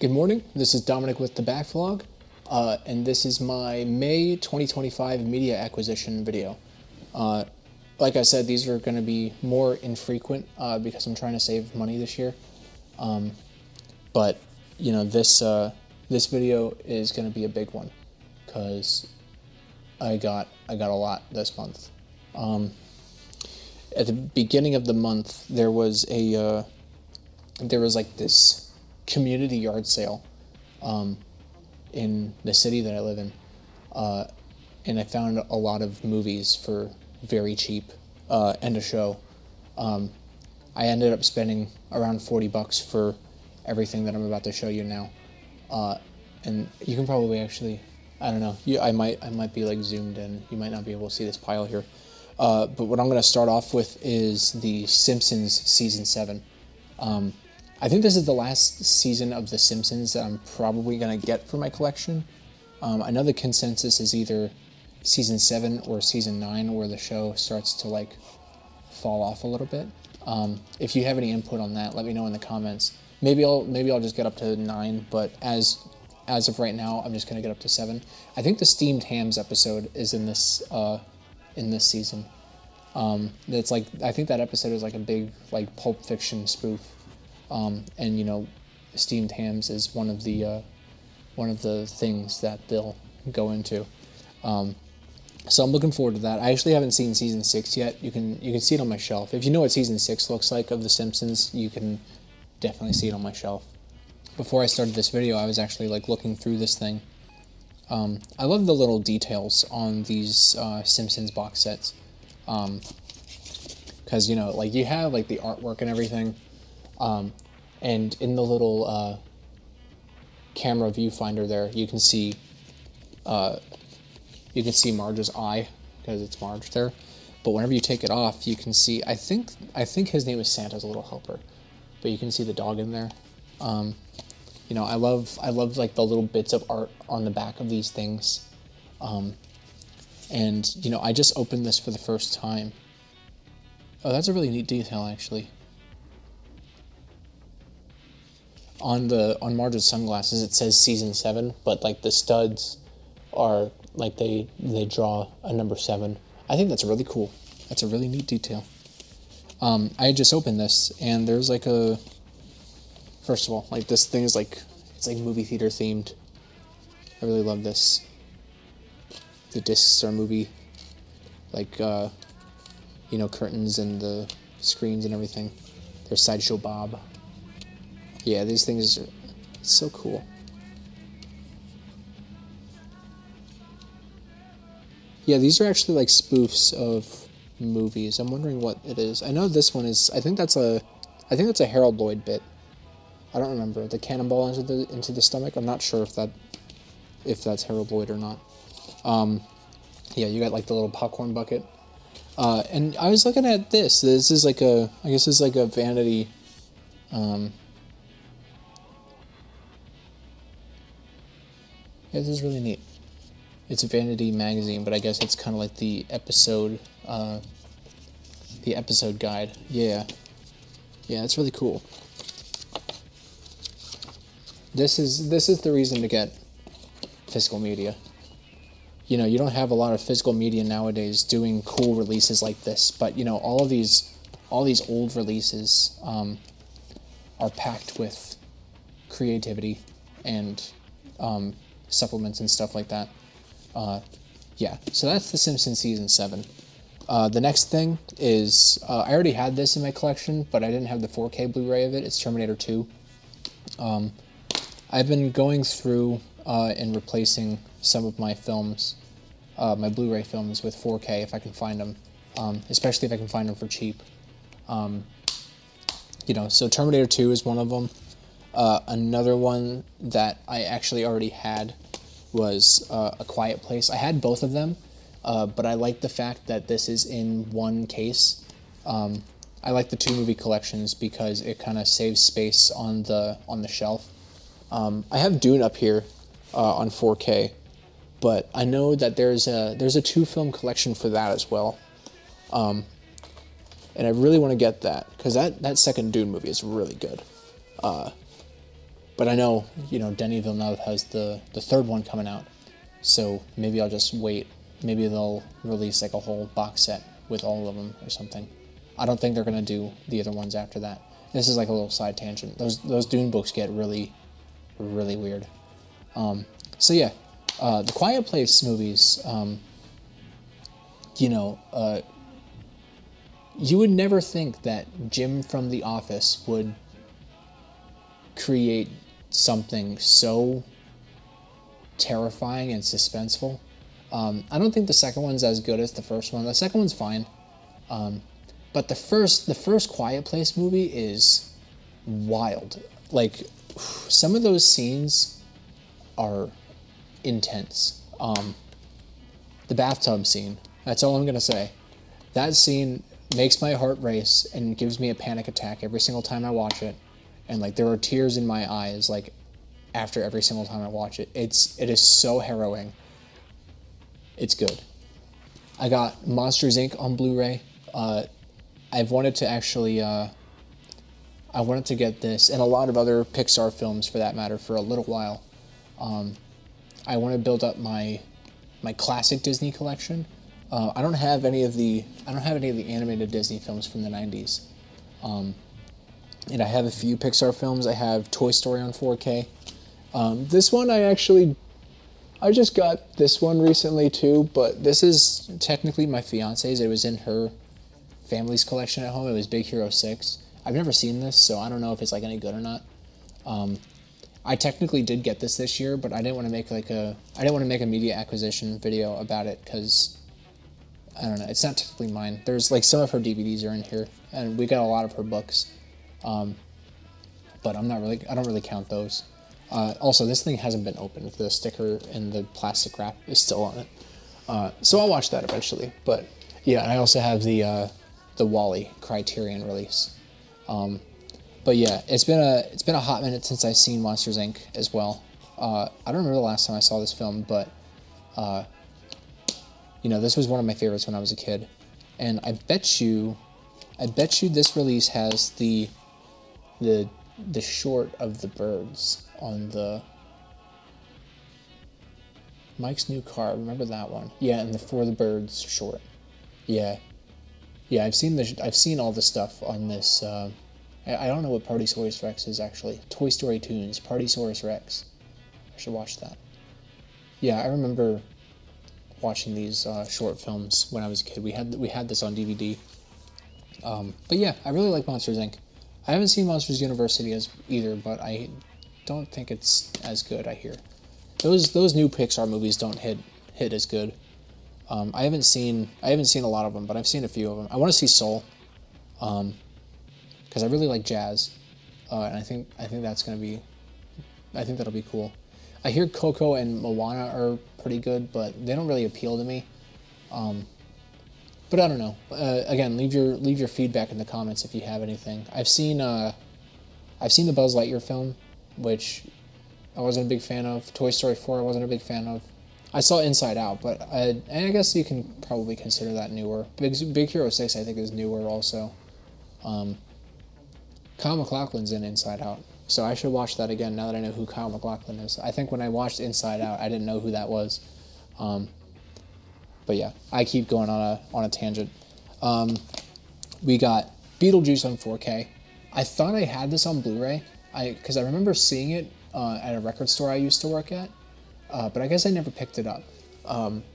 Good morning, this is Dominic with the Backvlog, and this is my May 2025 media acquisition video. Like I said, these are going to be more infrequent because I'm trying to save money this year. But you know, this video is going to be a big one because I got a lot this month. At the beginning of the month, there was like this community yard sale in the city that I live in, and I found a lot of movies for very cheap and a show. I ended up spending around $40 for everything that I'm about to show you now, and you can probably actually, I don't know, I might be like zoomed in, you might not be able to see this pile here, but what I'm going to start off with is The Simpsons Season 7. I think this is the last season of The Simpsons that I'm probably going to get for my collection. I know the consensus is either Season 7 or Season 9 where the show starts to like fall off a little bit. If you have any input on that, let me know in the comments. Maybe I'll just get up to 9, but as of right now, I'm just going to get up to 7. I think the steamed hams episode is in this season. It's like, I think that episode is like a big like Pulp Fiction spoof. And you know, steamed hams is one of the things that they'll go into. So I'm looking forward to that. I actually haven't seen season 6 yet. You can see it on my shelf. If you know what season 6 looks like of The Simpsons, you can definitely see it on my shelf. Before I started this video, I was actually like looking through this thing. I love the little details on these Simpsons box sets, because you know, like you have like the artwork and everything. And in the little camera viewfinder there, you can see Marge's eye because it's Marge there. But whenever you take it off, you can see. I think his name is Santa's Little Helper, but you can see the dog in there. You know, I love like the little bits of art on the back of these things. And you know, I just opened this for the first time. Oh, that's a really neat detail, actually. On Marge's sunglasses, it says season 7, but like the studs are like they draw a number 7. I think that's really cool. That's a really neat detail. I just opened this, and there's like first of all, like this thing is like, it's like movie theater themed. I really love this. The discs are movie, like you know, curtains and the screens and everything. There's Sideshow Bob. Yeah, these things are so cool. Yeah, these are actually like spoofs of movies. I'm wondering what it is. I know this one is. I think that's a Harold Lloyd bit. I don't remember the cannonball into the stomach. I'm not sure if that's Harold Lloyd or not. Yeah, you got like the little popcorn bucket. And I was looking at this. This is like I guess it's like a vanity. Yeah, this is really neat. It's a vanity magazine, but I guess it's kind of like the episode guide. Yeah, it's really cool. This is the reason to get physical media. You know, you don't have a lot of physical media nowadays doing cool releases like this, but you know, all these old releases are packed with creativity and supplements and stuff like that. Yeah, so that's The Simpsons Season 7. The next thing is, I already had this in my collection, but I didn't have the 4K Blu-ray of it. It's Terminator 2. I've been going through and replacing some of my films, my Blu-ray films, with 4K if I can find them, especially if I can find them for cheap. You know, so Terminator 2 is one of them. Another one that I actually already had was A Quiet Place. I had both of them, but I like the fact that this is in one case. I like the 2 movie collections because it kind of saves space on the shelf. I have Dune up here on 4K, but I know that there's a 2-film collection for that as well. And I really want to get that because that second Dune movie is really good. But I know, Denis Villeneuve has the third one coming out, so maybe I'll just wait. Maybe they'll release like a whole box set with all of them or something. I don't think they're gonna do the other ones after that. This is like a little side tangent. Those Dune books get really, really weird. So yeah, the Quiet Place movies. You would never think that Jim from The Office would create something so terrifying and suspenseful. I don't think the second one's as good as the first one. The second one's fine, but the first Quiet Place movie is wild. Like, some of those scenes are intense. The bathtub scene. That's all I'm gonna say. That scene makes my heart race and gives me a panic attack every single time I watch it. And like, there are tears in my eyes like after every single time I watch it. It is so harrowing. It's good. I got Monsters Inc. on Blu-ray. I've wanted to actually I wanted to get this and a lot of other Pixar films for that matter for a little while. I want to build up my classic Disney collection. I don't have any of the animated Disney films from the 90s. And I have a few Pixar films. I have Toy Story on 4K. This one I just got this one recently too, but this is technically my fiance's. It was in her family's collection at home. It was Big Hero 6. I've never seen this, so I don't know if it's like any good or not. I technically did get this year, but I didn't want to make a media acquisition video about it because I don't know. It's not technically mine. There's like some of her DVDs are in here, and we got a lot of her books. But I don't really count those. Also, this thing hasn't been opened. The sticker and the plastic wrap is still on it. So I'll watch that eventually. But yeah, and I also have the WALL-E Criterion release. But yeah, it's been a hot minute since I've seen Monsters Inc. as well. I don't remember the last time I saw this film, but this was one of my favorites when I was a kid. And I bet you this release has the short of the birds on the Mike's New Car. Remember that one? Yeah, and the For the Birds short. Yeah, I've seen all the stuff on this. I don't know what Partysaurus Rex is actually. Toy Story Tunes, Partysaurus Rex. I should watch that. Yeah, I remember watching these short films when I was a kid. We had this on DVD. But yeah, I really like Monsters Inc. I haven't seen Monsters University either, but I don't think it's as good. I hear those new Pixar movies don't hit as good. I haven't seen a lot of them, but I've seen a few of them. I want to see Soul, because I really like jazz, and I think that'll be cool. I hear Coco and Moana are pretty good, but they don't really appeal to me. But I don't know. Again, leave your feedback in the comments if you have anything. I've seen the Buzz Lightyear film, which I wasn't a big fan of. Toy Story 4 I wasn't a big fan of. I saw Inside Out, but I guess you can probably consider that newer. Big Hero 6 I think is newer also. Kyle MacLachlan's in Inside Out, so I should watch that again now that I know who Kyle MacLachlan is. I think when I watched Inside Out, I didn't know who that was. But yeah, I keep going on a tangent. We got Beetlejuice on 4K. I thought I had this on Blu-ray, because I remember seeing it at a record store I used to work at, but I guess I never picked it up.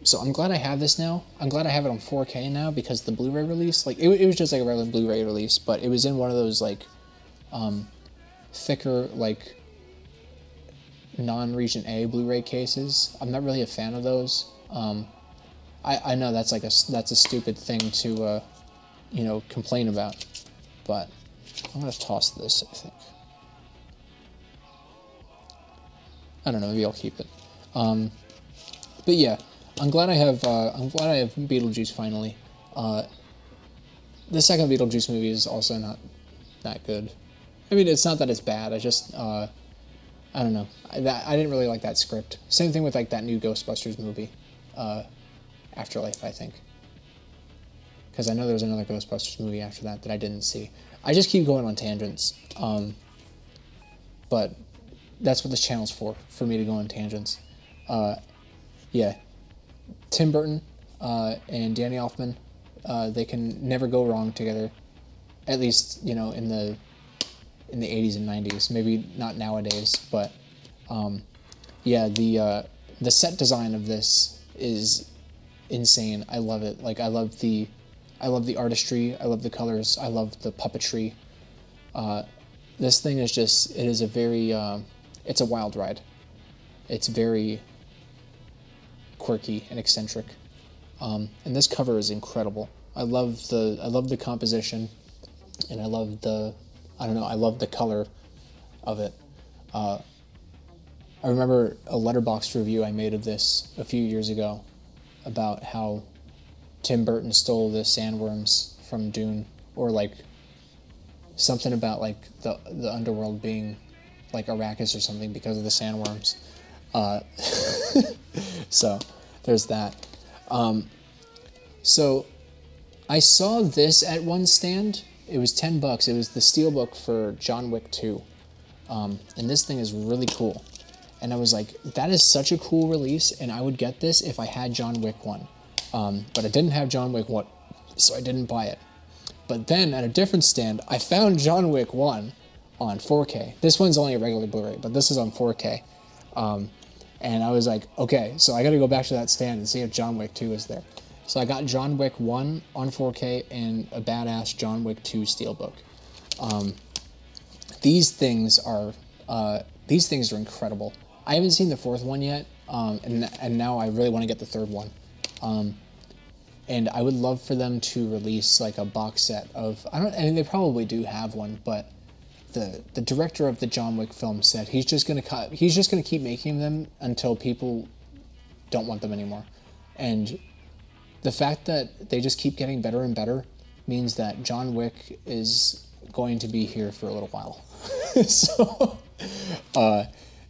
So I'm glad I have this now. I'm glad I have it on 4K now, because the Blu-ray release, like it was just like a regular Blu-ray release, but it was in one of those like thicker like non-Region A Blu-ray cases. I'm not really a fan of those. I know that's a stupid thing to complain about, but I'm gonna toss this. I think. I don't know. Maybe I'll keep it. But yeah, I'm glad I have Beetlejuice finally. The second Beetlejuice movie is also not that good. I mean, it's not that it's bad. I just I don't know. I didn't really like that script. Same thing with like that new Ghostbusters movie, Afterlife, I think. Because I know there was another Ghostbusters movie after that I didn't see. I just keep going on tangents. But that's what this channel's for me to go on tangents. Yeah, Tim Burton and Danny Elfman, they can never go wrong together. At least, you know, in the 80s and 90s. Maybe not nowadays, but yeah, the set design of this is insane. I love it. Like I love the artistry. I love the colors. I love the puppetry. This thing is just, it is a very, it's a wild ride. It's very quirky and eccentric. And this cover is incredible. I love the composition, and I love I love the color of it. I remember a Letterboxd review I made of this a few years ago about how Tim Burton stole the sandworms from Dune, or like something about like the underworld being like Arrakis or something because of the sandworms. So there's that. So I saw this at one stand. It was $10. It was the steelbook for John Wick 2. And this thing is really cool. And I was like, that is such a cool release, and I would get this if I had John Wick 1. But I didn't have John Wick 1, so I didn't buy it. But then at a different stand, I found John Wick 1 on 4K. This one's only a regular Blu-ray, but this is on 4K. And I was like, okay, so I gotta go back to that stand and see if John Wick 2 is there. So I got John Wick 1 on 4K and a badass John Wick 2 steelbook. These things are incredible. I haven't seen the fourth one yet, and now I really want to get the third one. And I would love for them to release like a box set of, I mean they probably do have one, but the director of the John Wick film said he's just gonna keep making them until people don't want them anymore. And the fact that they just keep getting better and better means that John Wick is going to be here for a little while. So,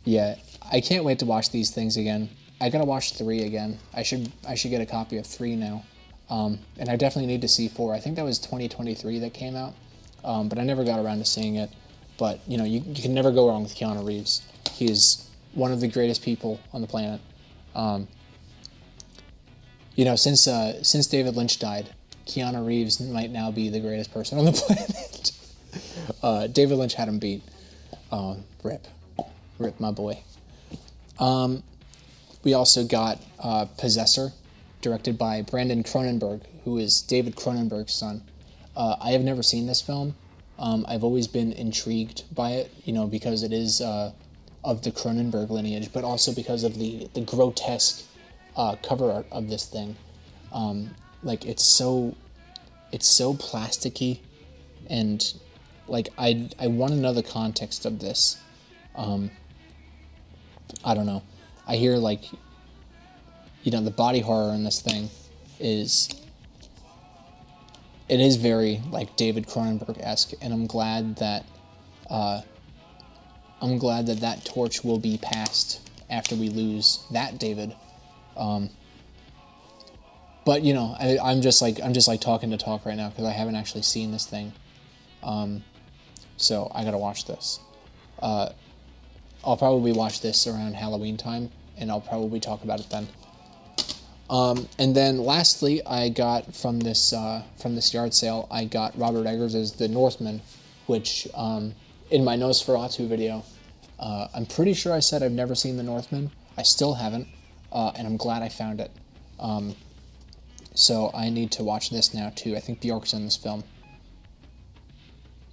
yeah, I can't wait to watch these things again. I gotta watch 3 again. I should get a copy of 3 now. And I definitely need to see 4. I think that was 2023 that came out, but I never got around to seeing it. But, you know, you can never go wrong with Keanu Reeves. He is one of the greatest people on the planet. You know, since David Lynch died, Keanu Reeves might now be the greatest person on the planet. David Lynch had him beat. Rip, my boy. We also got Possessor, directed by Brandon Cronenberg, who is David Cronenberg's son. I have never seen this film. I've always been intrigued by it, you know, because it is of the Cronenberg lineage, but also because of the grotesque cover art of this thing. Like it's so plasticky, and like I want to know the context of this. I don't know. I hear like, you know, the body horror in this thing is very like David Cronenberg-esque, and I'm glad that that torch will be passed after we lose that David. But you know, I'm just like talking to talk right now because I haven't actually seen this thing. So I gotta watch this. I'll probably watch this around Halloween time, and I'll probably talk about it then. And then lastly, I got from this yard sale, I got Robert Eggers' The Northman, which in my Nosferatu video, I'm pretty sure I said I've never seen The Northman. I still haven't, and I'm glad I found it. So I need to watch this now too. I think Bjork's in this film.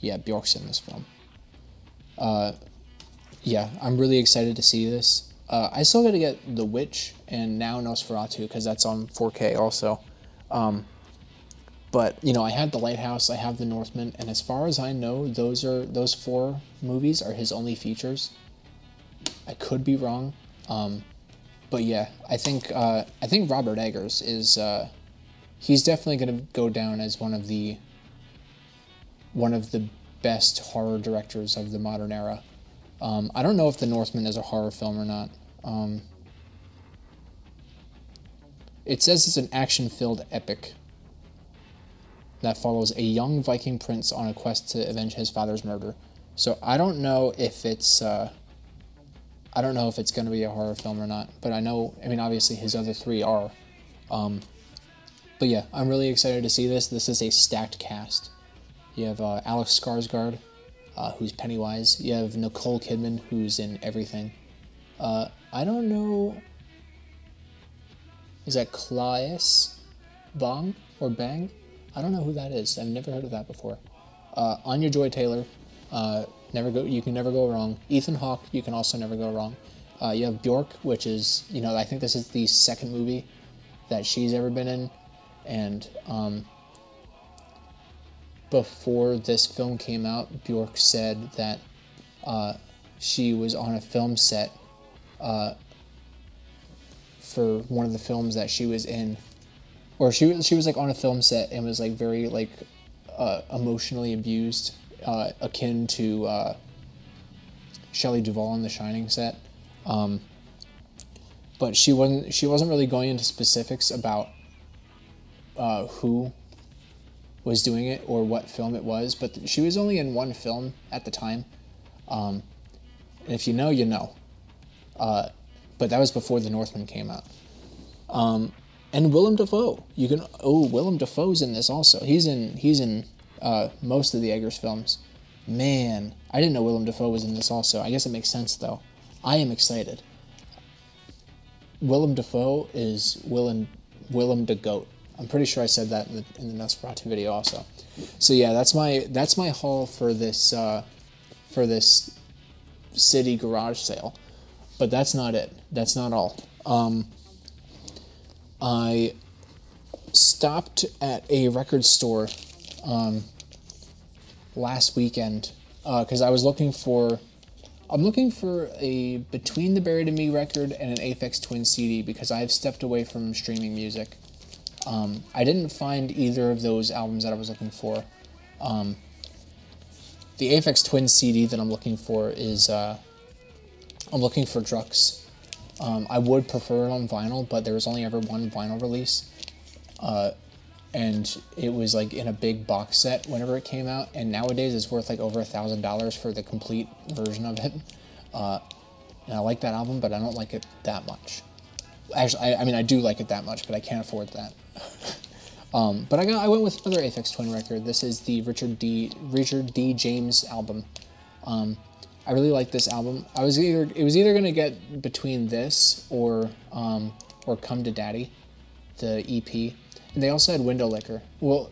Yeah, Bjork's in this film. Yeah, I'm really excited to see this. I still gotta get The Witch and now Nosferatu, because that's on 4K also. But, you know, I had The Lighthouse, I have The Northman, and as far as I know, those 4 movies are his only features. I could be wrong. But yeah, I think Robert Eggers is, he's definitely gonna go down as one of the best horror directors of the modern era. I don't know if The Northman is a horror film or not. It says it's an action-filled epic that follows a young Viking prince on a quest to avenge his father's murder. So I don't know if it's I don't know if it's going to be a horror film or not, but I mean, obviously his other three are. But yeah, I'm really excited to see this. This is a stacked cast. You have Alex Skarsgård, who's Pennywise. You have Nicole Kidman, who's in everything. I don't know. Is that Claes Bang or Bang? I don't know who that is. I've never heard of that before. Anya Joy-Taylor, you can never go wrong. Ethan Hawke, you can also never go wrong. You have Bjork, which is, I think this is the second movie that she's ever been in, and before this film came out, Bjork said that she was on a film set for one of the films that she was in, or she was like on a film set and was like very like emotionally abused, akin to Shelley Duvall on The Shining set. But she wasn't really going into specifics about who was doing it or what film it was, but she was only in one film at the time. And if you know, you know. But that was before The Northman came out. And Willem Dafoe. Willem Dafoe's in this also. He's in most of the Eggers films. Man, I didn't know Willem Dafoe was in this also. I guess it makes sense though. I am excited. Willem Dafoe is Willem the Goat. I'm pretty sure I said that in the Nosferatu video also. So yeah, that's my haul for this city garage sale. But that's not it. That's not all. I stopped at a record store last weekend because I'm looking for a Between the Buried and Me record and an Aphex Twin CD because I've stepped away from streaming music. I didn't find either of those albums that I was looking for. The Aphex Twin CD that I'm looking for is I'm looking for Drux. I would prefer it on vinyl, but there was only ever one vinyl release. And it was like in a big box set whenever it came out, and nowadays it's worth like over $1,000 for the complete version of it. And I like that album, but I don't like it that much. Actually, I mean I do like it that much, but I can't afford that. But I went with another Aphex Twin record. This is the Richard D. James album. I really like this album. It was either gonna get between this or Come to Daddy, the EP. And they also had Window Licker. Well,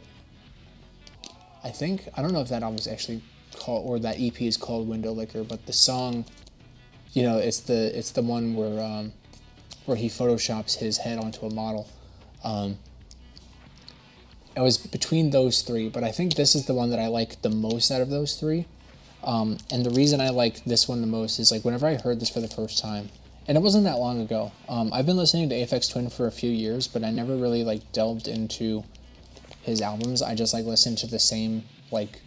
I don't know if that album is actually called, or that EP is called Window Licker, but the song, it's the one where he photoshops his head onto a model. It was between those three, but I think this is the one that I like the most out of those three. And the reason I like this one the most is like whenever I heard this for the first time, and it wasn't that long ago. I've been listening to Aphex Twin for a few years, but I never really like delved into his albums. I just like listened to the same like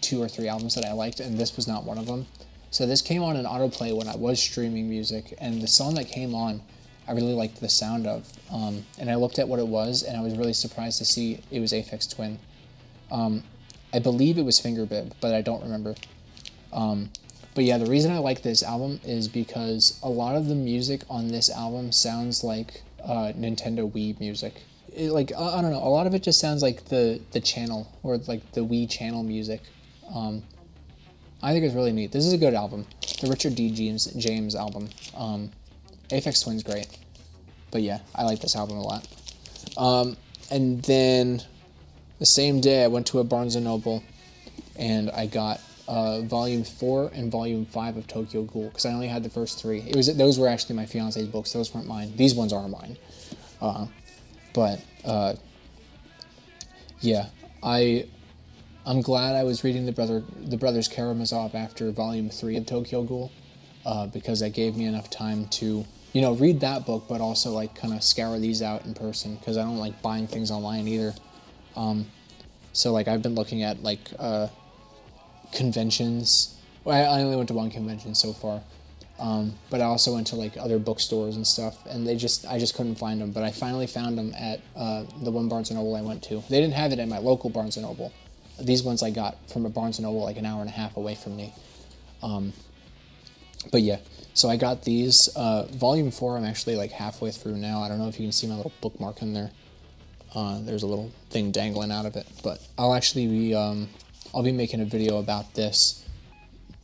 2 or 3 albums that I liked, and this was not one of them. So this came on in autoplay when I was streaming music, and the song that came on, I really liked the sound of. And I looked at what it was, and I was really surprised to see it was Aphex Twin. I believe it was Fingerbib, but I don't remember. But yeah, the reason I like this album is because a lot of the music on this album sounds like Nintendo Wii music. I don't know, a lot of it just sounds like the channel, or like the Wii channel music. I think it's really neat. This is a good album. The Richard D. James album. Aphex Twin's great. But yeah, I like this album a lot. And then the same day I went to a Barnes & Noble and I got Volume 4 and Volume 5 of Tokyo Ghoul, because I only had the first 3. Those were actually my fiance's books. Those weren't mine. These ones are mine. Yeah, I'm glad I was reading the Brothers Karamazov after Volume 3 of Tokyo Ghoul, because that gave me enough time to read that book, but also like kind of scour these out in person, because I don't like buying things online either. So like I've been looking at like conventions. Well, I only went to one convention so far, but I also went to like other bookstores and stuff, and I just couldn't find them. But I finally found them at the one Barnes & Noble I went to. They didn't have it at my local Barnes & Noble. These ones I got from a Barnes & Noble like an hour and a half away from me. But yeah, so I got these. Volume 4, I'm actually like halfway through now. I don't know if you can see my little bookmark in there. There's a little thing dangling out of it, but I'll actually be I'll be making a video about this.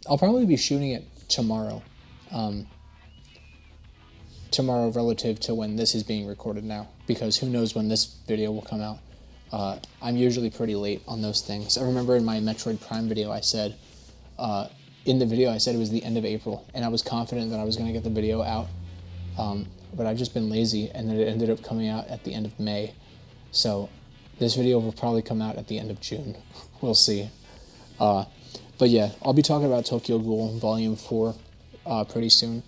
I'll probably be shooting it tomorrow. Tomorrow relative to when this is being recorded now, because who knows when this video will come out. I'm usually pretty late on those things. I remember in my Metroid Prime video I said, in the video I said it was the end of April, and I was confident that I was going to get the video out, but I've just been lazy, and then it ended up coming out at the end of May. So this video will probably come out at the end of June. We'll see. But yeah, I'll be talking about Tokyo Ghoul Volume 4 pretty soon,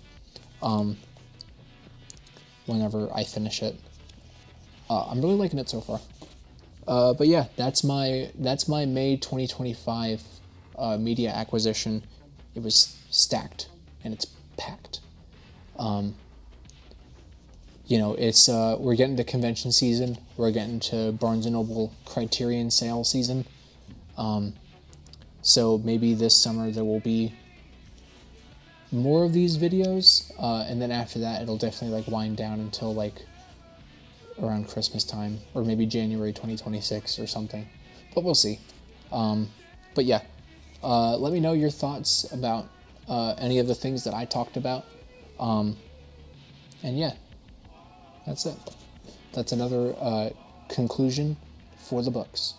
whenever I finish it. I'm really liking it so far. But yeah, that's my May 2025 media acquisition. It was stacked and it's packed. You know, it's we're getting to convention season. We're getting to Barnes & Noble Criterion sale season. So maybe this summer there will be more of these videos, and then after that it'll definitely like wind down until like around Christmas time, or maybe January 2026 or something. But we'll see. But yeah, let me know your thoughts about any of the things that I talked about. And yeah, that's it. That's another conclusion for the books.